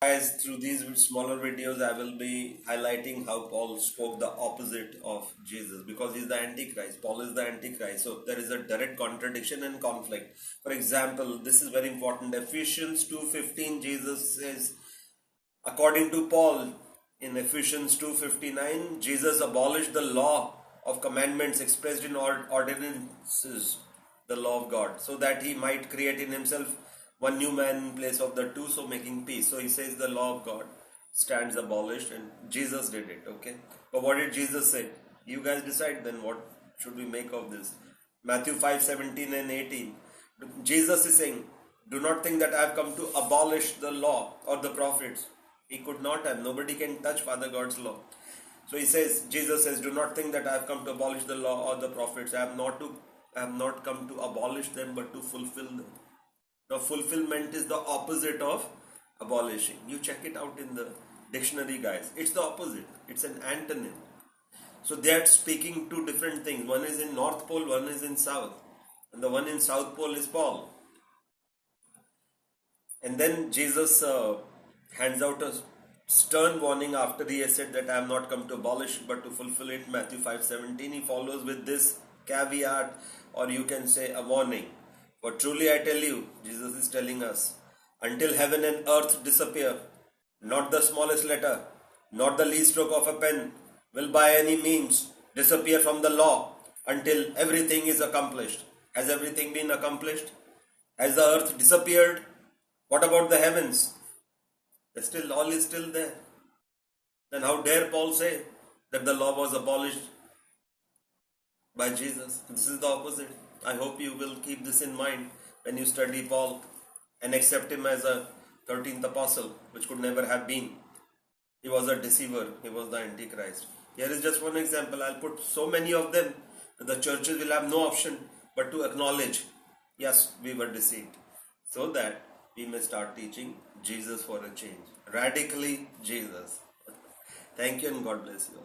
Guys, through these smaller videos, I will be highlighting how Paul spoke the opposite of Jesus because he's the Antichrist. Paul is the Antichrist. So there is a direct contradiction and conflict. For example, this is very important. Ephesians 2:15, Jesus says, according to Paul, in Ephesians 2:59, Jesus abolished the law of commandments expressed in ordinances, the law of God, so that he might create in himself one new man in place of the two, so making peace. So he says the law of God stands abolished, and Jesus did it. Okay, but what did Jesus say? You guys decide then. What should we make of this? Matthew 5:17 and 18. Jesus is saying, do not think that I have come to abolish the law or the prophets. He could not have. Nobody can touch Father God's law. So he says, Jesus says, do not think that I have come to abolish the law or the prophets. I have not come to abolish them, but to fulfill them. Now, fulfillment is the opposite of abolishing. You check it out in the dictionary, guys. It's the opposite. It's an antonym. So they are speaking two different things. One is in North Pole, one is in South. And the one in South Pole is Paul. And then Jesus hands out a stern warning after he has said that I have not come to abolish but to fulfill it. Matthew 5:17. He follows with this caveat, or you can say a warning. For truly I tell you, Jesus is telling us, until heaven and earth disappear, not the smallest letter, not the least stroke of a pen will by any means disappear from the law until everything is accomplished. Has everything been accomplished? Has the earth disappeared? What about the heavens? All is still there. Then how dare Paul say that the law was abolished by Jesus? This is the opposite. I hope you will keep this in mind when you study Paul and accept him as a 13th apostle, which could never have been. He was a deceiver. He was the Antichrist. Here is just one example. I'll put so many of them that the churches will have no option but to acknowledge, yes, we were deceived, so that we may start teaching Jesus for a change. Radically Jesus. Thank you and God bless you.